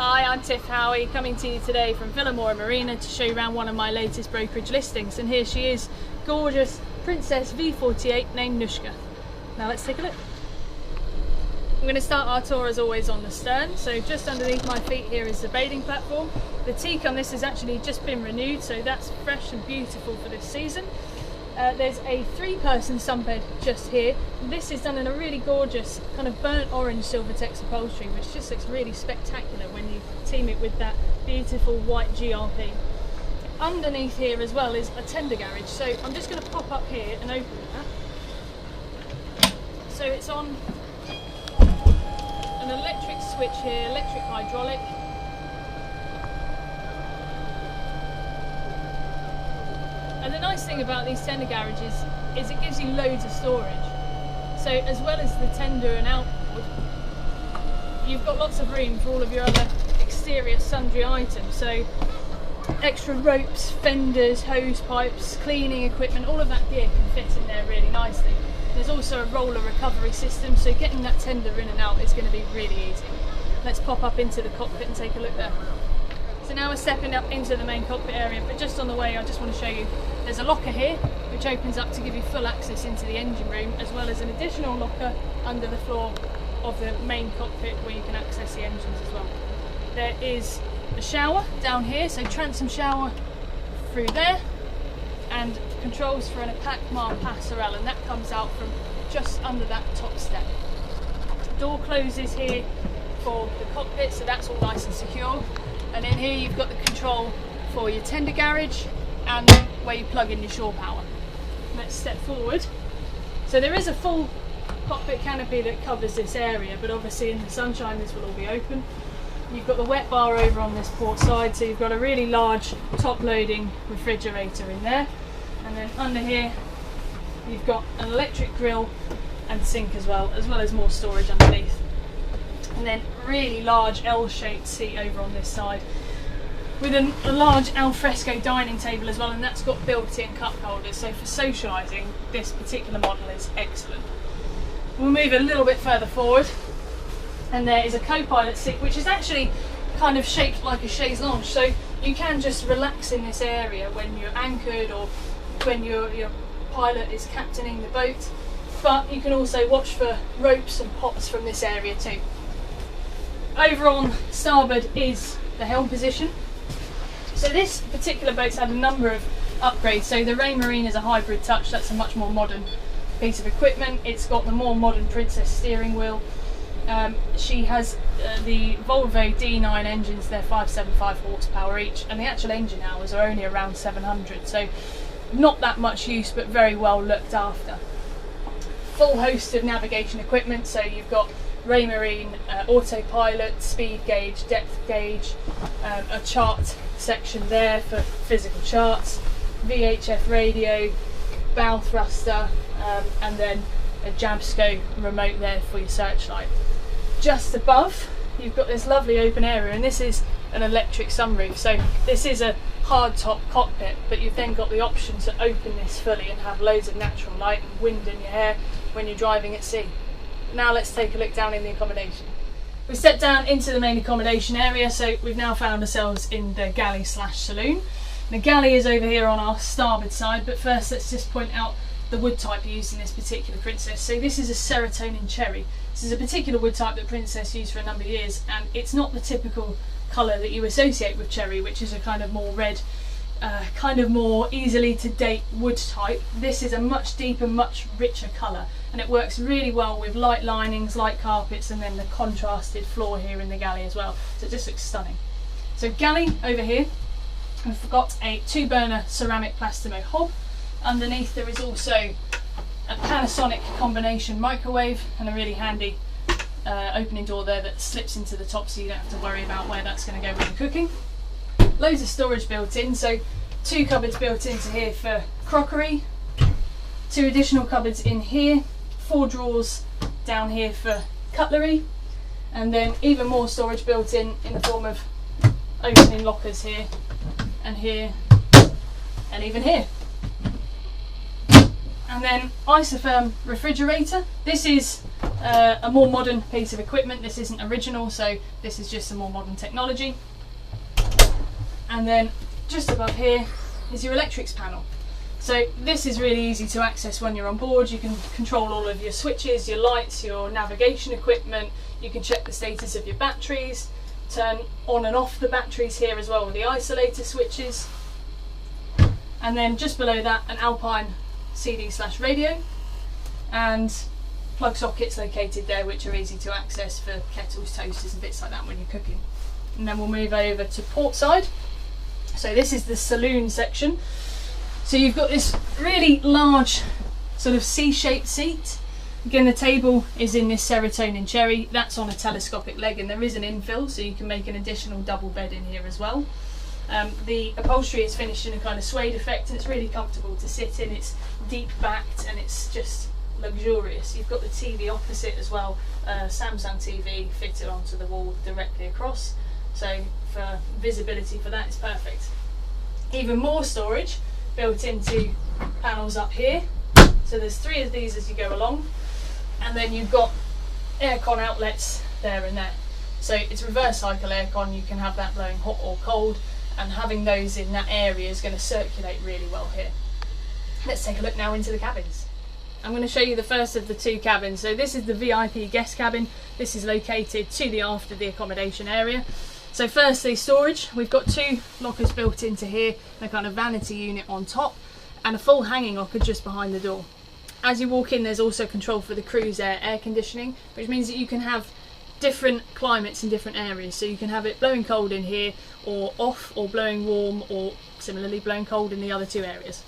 Hi, I'm Tiff Howie, coming to you today from Villamora Marina to show you around one of my latest brokerage listings. And here she is, gorgeous Princess V48 named NOUCHKA. Now let's take a look. I'm going to start our tour as always on the stern. So just underneath my feet here is the bathing platform. The teak on this has actually just been renewed, so that's fresh and beautiful for this season. There's a 3-person sunbed just here. This is done in a really gorgeous kind of burnt orange Silvertex upholstery, which just looks really spectacular when you team it with that beautiful white GRP. Underneath here as well is a tender garage, so I'm just going to pop up here and open that. So it's on an electric switch here, electric hydraulic. And the nice thing about these tender garages is it gives you loads of storage. So as well as the tender and outboard, you've got lots of room for all of your other exterior sundry items. So extra ropes, fenders, hose pipes, cleaning equipment, all of that gear can fit in there really nicely. There's also a roller recovery system, so getting that tender in and out is going to be really easy. Let's pop up into the cockpit and take a look there. So now we're stepping up into the main cockpit area, but just on the way I just want to show you there's a locker here which opens up to give you full access into the engine room, as well as an additional locker under the floor of the main cockpit where you can access the engines as well. There is a shower down here, so transom shower through there, and controls for an Apacmar passerelle, and that comes out from just under that top step. Door closes here for the cockpit, so that's all nice and secure. And in here you've got the control for your tender garage and where you plug in your shore power. Let's step forward. So there is a full cockpit canopy that covers this area, but obviously in the sunshine this will all be open. You've got the wet bar over on this port side, so you've got a really large top loading refrigerator in there. And then under here you've got an electric grill and sink as well as more storage underneath. And then really large L-shaped seat over on this side with a large alfresco dining table as well, and that's got built-in cup holders, so for socialising this particular model is excellent. We'll move a little bit further forward and there is a co-pilot seat which is actually kind of shaped like a chaise lounge, so you can just relax in this area when you're anchored or when your pilot is captaining the boat, but you can also watch for ropes and pots from this area too. Over on starboard is the helm position. So this particular boat's had a number of upgrades. So the Raymarine is a hybrid touch, that's a much more modern piece of equipment. It's got the more modern Princess steering wheel. She has the Volvo D9 engines, they're 575 horsepower each, and the actual engine hours are only around 700, so not that much use but very well looked after. Full host of navigation equipment, so you've got Raymarine, autopilot, speed gauge, depth gauge, a chart section there for physical charts, VHF radio, bow thruster, and then a Jabsco remote there for your searchlight. Just above you've got this lovely open area, and this is an electric sunroof, so this is a hard top cockpit, but you've then got the option to open this fully and have loads of natural light and wind in your hair when you're driving at sea. Now let's take a look down in the accommodation. We stepped down into the main accommodation area, so we've now found ourselves in the galley / saloon. The galley is over here on our starboard side, but first let's just point out the wood type used in this particular Princess. So this is a serotonin cherry. This is a particular wood type that Princess used for a number of years, and it's not the typical colour that you associate with cherry, which is a kind of more red, kind of more easily to date wood type. This is a much deeper, much richer colour, and it works really well with light linings, light carpets, and then the contrasted floor here in the galley as well, so it just looks stunning. So galley over here, we've got a 2-burner ceramic plastimo hob. Underneath there is also a Panasonic combination microwave and a really handy opening door there that slips into the top, so you don't have to worry about where that's going to go when you're cooking. Loads of storage built in, so 2 cupboards built into here for crockery, 2 additional cupboards in here, 4 drawers down here for cutlery, and then even more storage built in the form of opening lockers here and even here. And then isotherm refrigerator. This is a more modern piece of equipment. This isn't original, so this is just some more modern technology. And then just above here is your electrics panel. So this is really easy to access when you're on board. You can control all of your switches, your lights, your navigation equipment. You can check the status of your batteries, turn on and off the batteries here as well with the isolator switches. And then just below that, an Alpine CD/radio and plug sockets located there, which are easy to access for kettles, toasters and bits like that when you're cooking. And then we'll move over to port side. So this is the saloon section. So you've got this really large sort of C-shaped seat. Again, the table is in this serotonin cherry. That's on a telescopic leg, and there is an infill, so you can make an additional double bed in here as well. The upholstery is finished in a kind of suede effect, and it's really comfortable to sit in. It's deep backed and it's just luxurious. You've got the TV opposite as well, Samsung TV fitted onto the wall directly across. So for visibility for that, it's perfect. Even more storage built into panels up here. So there's 3 of these as you go along, and then you've got aircon outlets there and there. So it's reverse cycle aircon. You can have that blowing hot or cold, and having those in that area is going to circulate really well here. Let's take a look now into the cabins. I'm going to show you the first of the 2 cabins. So this is the VIP guest cabin. This is located to the aft of the accommodation area. So firstly, storage. We've got 2 lockers built into here, and a kind of vanity unit on top, and a full hanging locker just behind the door. As you walk in, there's also control for the cruise air conditioning, which means that you can have different climates in different areas. So you can have it blowing cold in here, or off, or blowing warm, or similarly blowing cold in the other 2 areas.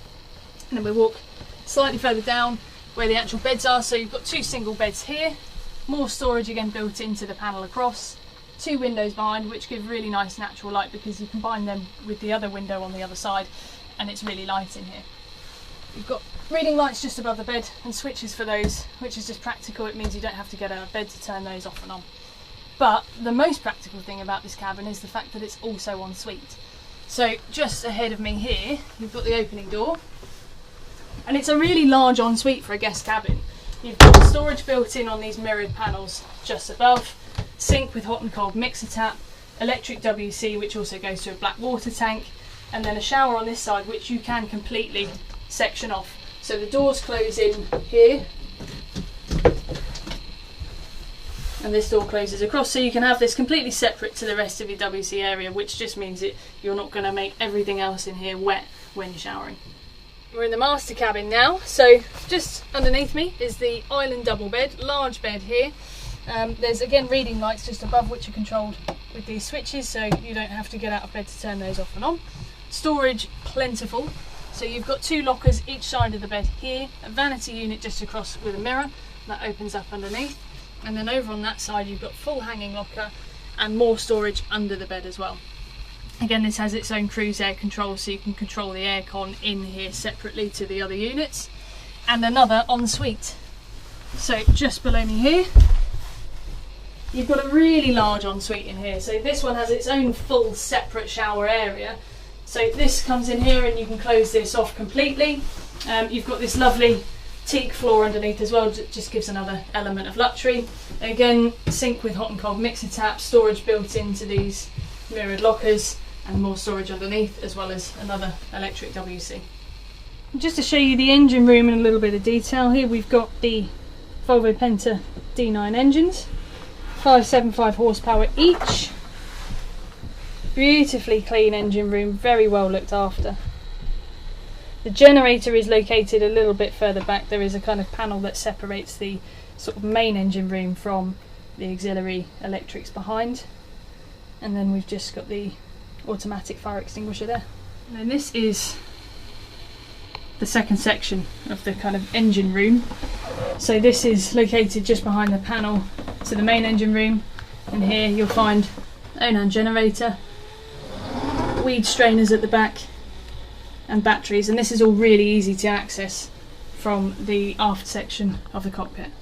And then we walk slightly further down where the actual beds are. So you've got 2 single beds here, more storage again built into the panel across, 2 windows behind, which give really nice natural light because you combine them with the other window on the other side, and it's really light in here. You've got reading lights just above the bed and switches for those, which is just practical. It means you don't have to get out of bed to turn those off and on. But the most practical thing about this cabin is the fact that it's also en suite. So just ahead of me here, you've got the opening door, and it's a really large en suite for a guest cabin. You've got storage built in on these mirrored panels just above, sink with hot and cold mixer tap, electric WC which also goes to a black water tank, and then a shower on this side which you can completely section off. So the doors close in here, and this door closes across, so you can have this completely separate to the rest of your WC area, which just means that you're not going to make everything else in here wet when you're showering. We're in the master cabin now, so just underneath me is the island double bed, large bed here. There's again reading lights just above which are controlled with these switches, so you don't have to get out of bed to turn those off and on. Storage plentiful, so you've got 2 lockers each side of the bed here, a vanity unit just across with a mirror that opens up underneath, and then over on that side you've got full hanging locker and more storage under the bed as well. Again, this has its own cruise air control, so you can control the aircon in here separately to the other units, and another ensuite. So just below me here you've got a really large ensuite in here. So this one has its own full separate shower area. So this comes in here and you can close this off completely. You've got this lovely teak floor underneath as well, just gives another element of luxury. Again, sink with hot and cold mixer tap, storage built into these mirrored lockers, and more storage underneath, as well as another electric WC. Just to show you the engine room in a little bit of detail, here we've got the Volvo Penta D9 engines, 575 horsepower each. Beautifully clean engine room, very well looked after. The generator is located a little bit further back. There is a kind of panel that separates the sort of main engine room from the auxiliary electrics behind. And then we've just got the automatic fire extinguisher there. And then this is the second section of the kind of engine room. So this is located just behind the panel to the main engine room, and here you'll find Onan generator, weed strainers at the back, and batteries, and this is all really easy to access from the aft section of the cockpit.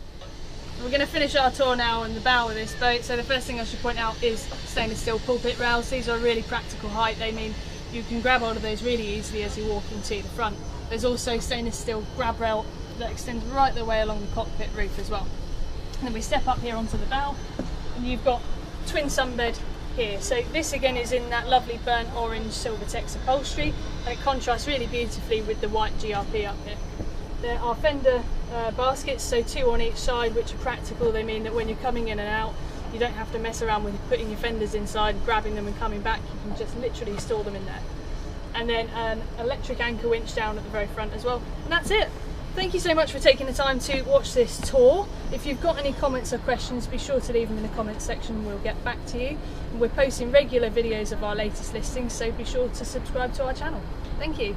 We're going to finish our tour now on the bow of this boat. So the first thing I should point out is stainless steel pulpit rails. These are a really practical height. They mean you can grab hold of those really easily as you walk into the front. There's also stainless steel grab rail that extends right the way along the cockpit roof as well. And then we step up here onto the bow, and you've got twin sunbed here. So this again is in that lovely burnt orange Silvertex upholstery, and it contrasts really beautifully with the white GRP up here. There are fender baskets, so 2 on each side, which are practical. They mean that when you're coming in and out, you don't have to mess around with putting your fenders inside, grabbing them and coming back. You can just literally store them in there. And then an electric anchor winch down at the very front as well. And that's it. Thank you so much for taking the time to watch this tour. If you've got any comments or questions, be sure to leave them in the comments section and we'll get back to you. And we're posting regular videos of our latest listings, so be sure to subscribe to our channel. Thank you.